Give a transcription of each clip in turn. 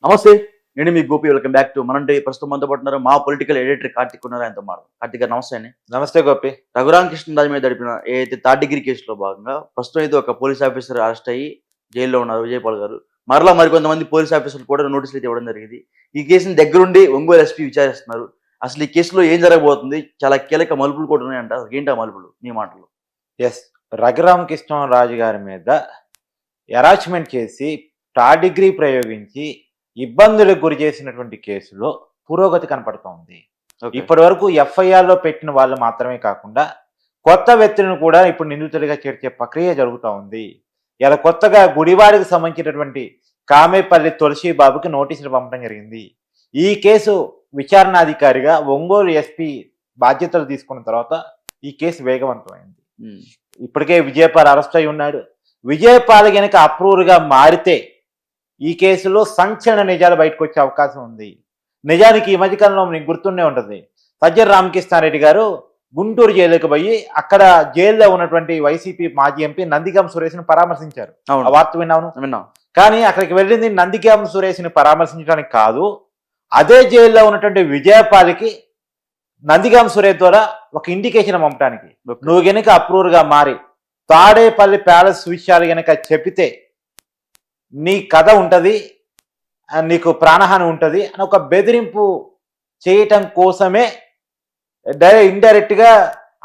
నమస్తే. నేను మీ Gopi. Welcome back to మనంటే ప్రస్తుతం మనతో పాటు ఉన్నారు మా పొలిటికల్ ఎడిటర్ కార్తిక్ ఉన్నారు. ఆయనతో మాట కార్తిక్ గారు నమస్తే అండి. నమస్తే గోపి. రఘురామకృష్ణరాజు మీద నడిపిన ఏదైతే థర్డ్ డిగ్రీ కేసులో భాగంగా ప్రస్తుతం అయితే ఒక పోలీస్ ఆఫీసర్ అరెస్ట్ అయ్యి జైల్లో ఉన్నారు విజయపాల్ గారు. మరలా మరికొంతమంది పోలీస్ ఆఫీసర్లు కూడా నోటీసులు అయితే ఇవ్వడం జరిగింది. ఈ కేసుని దగ్గరుండి ఒంగోలు ఎస్పీ విచారిస్తున్నారు. అసలు ఈ కేసులో ఏం జరగబోతుంది, చాలా కీలక మలుపులు కూడా ఉన్నాయంట. ఏంటి ఆ మలుపులు మీ మాటలు? ఎస్, రఘురామకృష్ణరాజు గారి మీద అరాచ్మెంట్ చేసి థర్డ్ డిగ్రీ ప్రయోగించి ఇబ్బందులకు గురి చేసినటువంటి కేసులో పురోగతి కనపడుతోంది. ఇప్పటి వరకు ఎఫ్ఐఆర్లో పెట్టిన వాళ్ళు మాత్రమే కాకుండా కొత్త వ్యక్తులను కూడా ఇప్పుడు నిందితుడిగా చేర్చే ప్రక్రియ జరుగుతూ ఉంది. ఇలా కొత్తగా గుడివాడికి సంబంధించినటువంటి కామేపల్లి తులసి బాబుకి నోటీసులు పంపడం జరిగింది. ఈ కేసు విచారణాధికారిగా ఒంగోలు ఎస్పీ బాధ్యతలు తీసుకున్న తర్వాత ఈ కేసు వేగవంతమైంది. ఇప్పటికే విజయపాల్ అరెస్ట్ అయి ఉన్నాడు. విజయపాల్ గనక అప్రూవర్గా మారితే ఈ కేసులో సంచలన నిజాలు బయటకు వచ్చే అవకాశం ఉంది. నిజానికి ఈ మధ్యకాలంలో మీకు గుర్తుండే ఉంటుంది, సజ్జల రామకృష్ణారెడ్డి గారు గుంటూరు జైలుకి పోయి అక్కడ జైల్లో ఉన్నటువంటి వైసీపీ మాజీ ఎంపీ నందిగాం సురేష్ని పరామర్శించారు. ఆ వార్త విన్నాను. కానీ అక్కడికి వెళ్ళింది నందిగాం సురేష్ని పరామర్శించడానికి కాదు, అదే జైల్లో ఉన్నటువంటి విజయపాల్కి నందిగాం సురేష్ ద్వారా ఒక ఇండికేషన్ పంపడానికి. నువ్వు గనక అప్రూవర్గా మారి తాడేపల్లి ప్యాలెస్ విషయాలు గనక చెప్పితే నీ కథ ఉంటుంది, నీకు ప్రాణహాని ఉంటుంది అని ఒక బెదిరింపు చేయటం కోసమే ఇండైరెక్ట్గా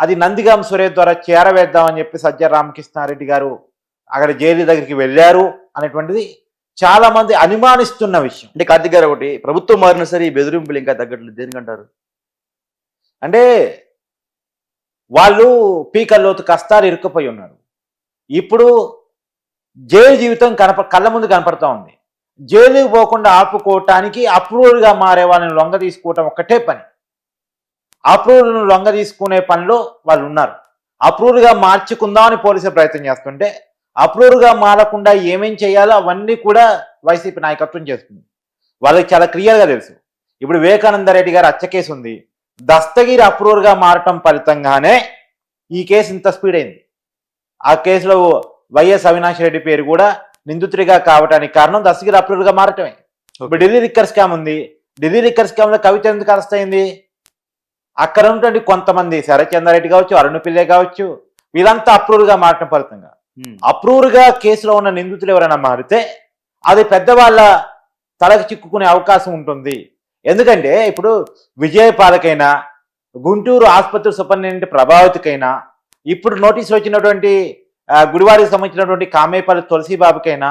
అది నందిగాం సురేష్ ద్వారా చేరవేద్దామని చెప్పి సజ్జల రామకృష్ణారెడ్డి గారు అక్కడ జైలు దగ్గరికి వెళ్ళారు అనేటువంటిది చాలా మంది అనుమానిస్తున్న విషయం. అంటే కార్తిక్ గారు, ఒకటి ప్రభుత్వం మారిన సరే ఈ బెదిరింపులు ఇంకా తగ్గట్లేదు, దేనికంటారు? అంటే వాళ్ళు పీకల్లోతు కష్టాలు ఇరుక్కుపోయి ఉన్నారు. ఇప్పుడు జైలు జీవితం కళ్ళ ముందు కనపడతా ఉంది. జైలుకి పోకుండా ఆపుకోవటానికి అప్రూవల్గా మారే వాళ్ళని లొంగ తీసుకోవటం ఒక్కటే పని. అప్రూవల్ను లొంగ తీసుకునే పనిలో వాళ్ళు ఉన్నారు. అప్రూవల్గా మార్చుకుందామని పోలీసులు ప్రయత్నం చేస్తుంటే అప్రూవల్గా మారకుండా ఏమేం చేయాలో అవన్నీ కూడా వైసీపీ నాయకత్వం చేస్తుంది. వాళ్ళకి చాలా క్లియర్గా తెలుసు. ఇప్పుడు వివేకానంద రెడ్డి గారు హత్య కేసు ఉంది, దస్తగిరి అప్రూవల్గా మారటం ఫలితంగానే ఈ కేసు ఇంత స్పీడ్ అయింది. ఆ కేసులో వైఎస్ అవినాష్ రెడ్డి పేరు కూడా నిందితుడిగా కావడానికి కారణం దస్తగిరి అప్రూవల్గా మారటమే. ఇప్పుడు ఢిల్లీ లిక్కర్ స్కామ్ ఉంది. ఢిల్లీ లిక్కర్ స్కామ్ లో కవిత ఎందుకు అరెస్ట్ అయింది? అక్కడ ఉన్నటువంటి కొంతమంది శరత్చంద్రారెడ్డి కావచ్చు, అరుణ్ పిల్లే కావచ్చు, వీళ్ళంతా అప్రూవల్గా మారటం ఫలితంగా అప్రూవల్గా కేసులో ఉన్న నిందితులు ఎవరైనా మారితే అది పెద్దవాళ్ళ తలకు చిక్కుకునే అవకాశం ఉంటుంది. ఎందుకంటే ఇప్పుడు విజయపాలకైనా, గుంటూరు ఆసుపత్రి సూపరింటెండెంట్ ప్రభావితకైనా, ఇప్పుడు నోటీసులు వచ్చినటువంటి గుడివాడికి సంబంధించినటువంటి కామేపల్లి తులసి బాబుకైనా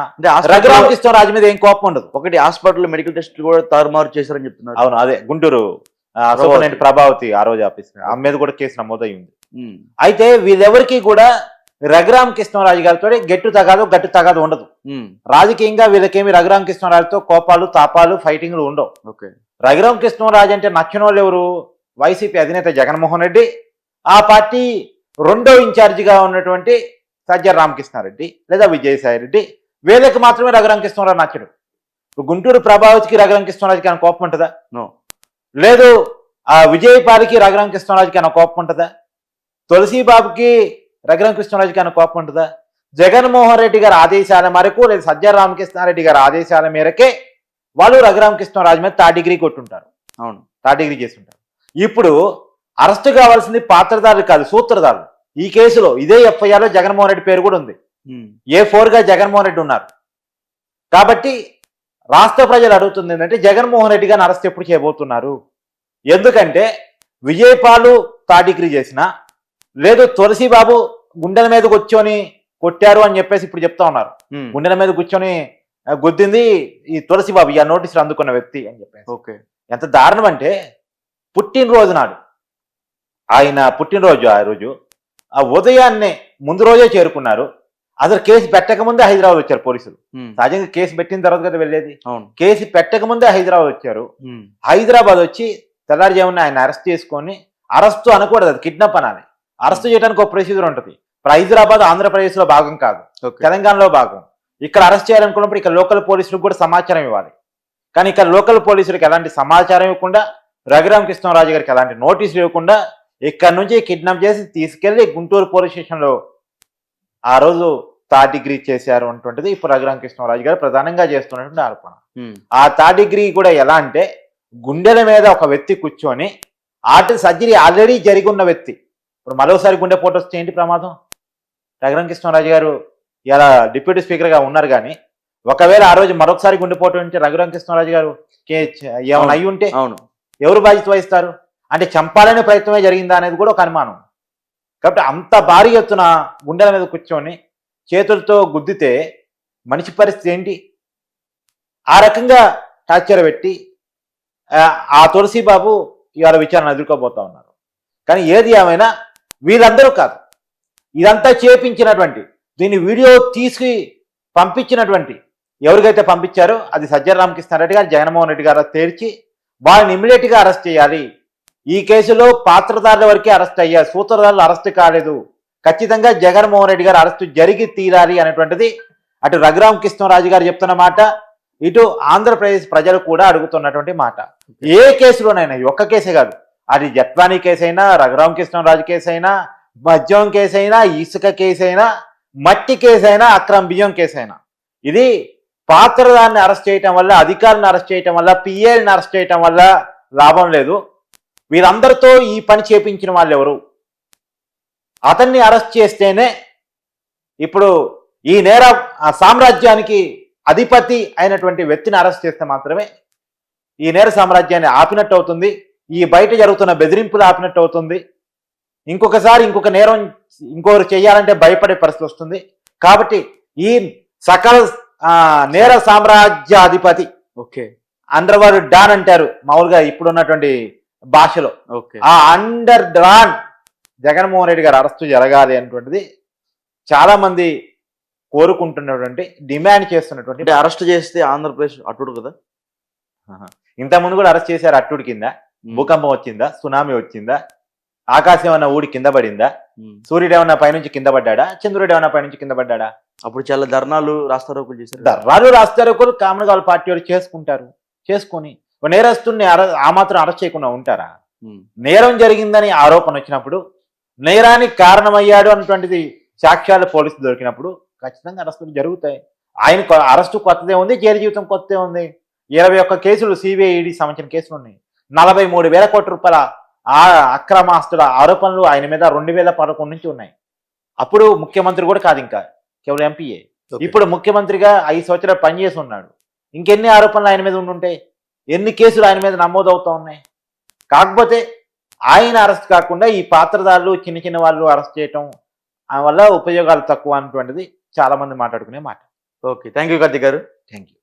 రఘురామకృష్ణరాజు మీద ఏం కోపం ఉండదు. ఒకటి హాస్పిటల్ మెడికల్ టెస్టులు కూడా తారుమారు చేశారని చెప్తున్నారు. అవును, అదే గుంటూరు సూపరింటెండెంట్ ప్రభావతి ఆ రోజు ఆఫీస్ ఆమె మీద కూడా కేసు నమోదై ఉంది. అయితే వీళ్ళెవరికి కూడా రఘురామకృష్ణరాజు గారితో గట్టు తగాదు ఉండదు. రాజకీయంగా వీళ్ళకేమి రఘురామకృష్ణరాజుతో కోపాలు, తాపాలు, ఫైటింగ్లు ఉండవు. రఘురామకృష్ణరాజు అంటే నచ్చిన వాళ్ళు ఎవరు? వైసీపీ అధినేత జగన్మోహన్ రెడ్డి, ఆ పార్టీ రెండో ఇన్ఛార్జిగా ఉన్నటువంటి సజ్జల రామకృష్ణారెడ్డి లేదా విజయసాయి రెడ్డి, వీళ్ళకి మాత్రమే రఘురామకృష్ణరాజు నచ్చడు. గుంటూరు ప్రభావితికి రఘురామకృష్ణరాజుకి ఆయన కోపం ఉంటుందా? లేదు. ఆ విజయపాలికి రఘురామకృష్ణరాజుకి ఆయన కోపం ఉంటుందా? తులసీబాబుకి రఘురామకృష్ణరాజుకి ఆయన కోపం ఉంటుందా? జగన్మోహన్ రెడ్డి గారి ఆదేశాల మేరకు లేదా సజ్జల రామకృష్ణారెడ్డి గారి ఆదేశాల మేరకే వాళ్ళు రఘురామకృష్ణరాజు మీద థర్డ్ డిగ్రీ కొట్టుంటారు. అవును, థర్డ్ డిగ్రీ చేస్తుంటారు. ఇప్పుడు అరెస్ట్ కావాల్సింది పాత్రదారులు కాదు, సూత్రధారులు. ఈ కేసులో ఇదే ఎఫ్ఐఆర్లో జగన్మోహన్ రెడ్డి పేరు కూడా ఉంది. A4గా జగన్మోహన్ రెడ్డి ఉన్నారు. కాబట్టి రాష్ట్ర ప్రజలు అడుగుతుంది ఏంటంటే జగన్మోహన్ రెడ్డి గారిని అరెస్ట్ ఎప్పుడు చేయబోతున్నారు? ఎందుకంటే విజయపాలు థర్డ్ డిగ్రీ చేసిన, లేదు తులసిబాబు గుండెల మీద కూర్చొని కొట్టారు అని చెప్పేసి ఇప్పుడు చెప్తా ఉన్నారు. గుండెల మీద కూర్చొని గుద్దింది ఈ తులసిబాబు, ఈ నోటీసులు అందుకున్న వ్యక్తి అని చెప్పేసి. ఎంత దారుణం అంటే పుట్టినరోజు నాడు, ఆయన పుట్టినరోజు ఆ రోజు ఆ ఉదయాన్నే ముందు రోజే చేరుకున్నారు. అసలు కేసు పెట్టకముందే హైదరాబాద్ వచ్చారు పోలీసులు. సహజంగా కేసు పెట్టిన తర్వాత కదా వెళ్ళేది. కేసు పెట్టకముందే హైదరాబాద్ వచ్చారు. హైదరాబాద్ వచ్చి తెల్లారుజామున ఆయన అరెస్ట్ చేసుకొని, అరెస్ట్ అనకూడదు, అది కిడ్నాప్ అనాలి. అరెస్ట్ చేయడానికి ఒక ప్రొసీజర్ ఉంటుంది. ఇప్పుడు హైదరాబాద్ ఆంధ్రప్రదేశ్ లో భాగం కాదు, తెలంగాణలో భాగం. ఇక్కడ అరెస్ట్ చేయాలనుకున్నప్పుడు ఇక్కడ లోకల్ పోలీసులకు కూడా సమాచారం ఇవ్వాలి. కానీ ఇక్కడ లోకల్ పోలీసులకు ఎలాంటి సమాచారం ఇవ్వకుండా, రఘురామకృష్ణరాజు గారికి ఎలాంటి నోటీసులు ఇవ్వకుండా ఇక్కడ నుంచి కిడ్నాప్ చేసి తీసుకెళ్లి గుంటూరు పోలీస్ స్టేషన్లో ఆ రోజు థర్డ్ డిగ్రీ చేశారు అటువంటిది ఇప్పుడు రఘురామ కృష్ణరాజు గారు ప్రధానంగా చేస్తున్నటువంటి ఆరోపణ. ఉమ్, ఆ థర్డ్ డిగ్రీ కూడా ఎలా అంటే గుండెల మీద ఒక వ్యక్తి కూర్చొని సర్జరీ ఆల్రెడీ జరిగి ఉన్న వ్యక్తి ఇప్పుడు మరోసారి గుండెపోటు వస్తే ఏంటి ప్రమాదం? రఘురామ కృష్ణరాజు గారు ఇలా డిప్యూటీ స్పీకర్గా ఉన్నారు, కానీ ఒకవేళ ఆ రోజు మరొకసారి గుండెపోటు ఉంటే రఘురామ కృష్ణరాజు గారు ఏమైనా అయి ఉంటే అవును, ఎవరు బాధ్యత వహిస్తారు? అంటే చంపాలనే ప్రయత్నమే జరిగిందా అనేది కూడా ఒక అనుమానం. కాబట్టి అంత భారీ ఎత్తున గుండెల మీద కూర్చొని చేతులతో గుద్దితే మనిషి పరిస్థితి ఏంటి? ఆ రకంగా టార్చర్ పెట్టి ఆ తులసి బాబు ఇవాళ విచారణ ఎదుర్కోబోతా ఉన్నారు. కానీ ఏది ఏమైనా వీళ్ళందరూ కాదు, ఇదంతా చేపించినటువంటి దీన్ని వీడియో తీసి పంపించినటువంటి ఎవరికైతే పంపించారో అది సజ్జల రామకృష్ణారెడ్డి గారు, జగన్మోహన్ రెడ్డి గారు తేల్చి వాళ్ళని ఇమ్మీడియట్గా అరెస్ట్ చేయాలి. ఈ కేసులో పాత్రధారుల వరకే అరెస్ట్ అయ్యారు, సూత్రధారులు అరెస్ట్ కాలేదు. ఖచ్చితంగా జగన్మోహన్ రెడ్డి గారు అరెస్టు జరిగి తీరాలి అనేటువంటిది అటు రఘురామ కృష్ణరాజు గారు చెప్తున్న మాట, ఇటు ఆంధ్రప్రదేశ్ ప్రజలు కూడా అడుగుతున్నటువంటి మాట. ఏ కేసులోనైనా, ఒక్క కేసే కాదు, అది జట్వానీ కేసు అయినా, రఘురామ కృష్ణరాజు కేసు అయినా, మద్యం కేసు అయినా, ఇసుక కేసు అయినా, మట్టి కేసు అయినా, అక్రమ బియ్యం కేసు అయినా, ఇది పాత్రదాన్ని అరెస్ట్ చేయటం వల్ల, అధికారులను అరెస్ట్ చేయటం వల్ల, పిఏలను అరెస్ట్ చేయటం వల్ల లాభం లేదు. వీరందరితో ఈ పని చేపించిన వాళ్ళు ఎవరు? అతన్ని అరెస్ట్ చేస్తేనే ఇప్పుడు ఈ నేర సామ్రాజ్యానికి అధిపతి అయినటువంటి వ్యక్తిని అరెస్ట్ చేస్తే మాత్రమే ఈ నేర సామ్రాజ్యాన్ని ఆపినట్టు అవుతుంది, ఈ బయట జరుగుతున్న బెదిరింపులు ఆపినట్టు అవుతుంది. ఇంకొకసారి ఇంకొక నేరం ఇంకొకరు చేయాలంటే భయపడే పరిస్థితి వస్తుంది. కాబట్టి ఈ సకల నేర సామ్రాజ్యాధిపతి, ఓకే, అండర్వర్ డాన్ అంటారు మామూలుగా ఇప్పుడున్నటువంటి భాషలో, ఓకే, ఆ అండర్ డాన్ జగన్మోహన్ రెడ్డి గారు అరెస్టు జరగాలి అనేటువంటిది చాలా మంది కోరుకుంటున్నటువంటి, డిమాండ్ చేస్తున్నటువంటి. అంటే అరెస్ట్ చేస్తే ఆంధ్రప్రదేశ్ అట్టుడు కదా. ఇంతకుముందు కూడా అరెస్ట్ చేశారు. అట్టుడి కింద భూకంపం వచ్చిందా, సునామీ వచ్చిందా, ఆకాశం ఏమన్నా ఊడి కింద పడిందా, సూర్యుడు ఏమన్నా పైనుంచి కింద పడ్డా, చంద్రుడు ఏమన్నా పైనుంచి కింద పడ్డా? అప్పుడు చాలా ధర్నాలు, రాస్తారోకులు చేశారు. ధర్నాలు, రాస్తారోకులు కామన్ వాళ్ళ పార్టీ వాళ్ళు చేసుకుంటారు. చేసుకొని నేరస్తుని ఆ మాత్రం అరెస్ట్ చేయకుండా ఉంటారా? నేరం జరిగిందని ఆరోపణ వచ్చినప్పుడు, నేరానికి కారణమయ్యాడు అన్నటువంటిది సాక్ష్యాలు పోలీసులు దొరికినప్పుడు ఖచ్చితంగా అరెస్టులు జరుగుతాయి. ఆయన అరెస్టు కొత్తదే ఉంది, జైలు జీవితం కొత్తదే ఉంది. 21 కేసులు సిబిఐ ఈడీ సంబంధించిన కేసులు ఉన్నాయి. 43,000 కోట్ల రూపాయల అక్రమ ఆస్తుల ఆరోపణలు ఆయన మీద 2011 నుంచి ఉన్నాయి. అప్పుడు ముఖ్యమంత్రి కూడా కాదు, ఇంకా కేవలం ఎంపీఏ. ఇప్పుడు ముఖ్యమంత్రిగా 5 సంవత్సరాలు పనిచేసి ఉన్నాడు. ఇంకెన్ని ఆరోపణలు ఆయన మీద ఉండుంటాయి? ఎన్ని కేసులు ఆయన మీద నమోదవుతా ఉన్నాయి? కాకపోతే ఆయన అరెస్ట్ కాకుండా ఈ పాత్రదారులు, చిన్న చిన్న వాళ్ళు అరెస్ట్ చేయటం వల్ల ఉపయోగాలు తక్కువ అన్నటువంటిది చాలా మంది మాట్లాడుకునే మాట. ఓకే, థ్యాంక్ యూ కార్తీక్ గారు. Thank you.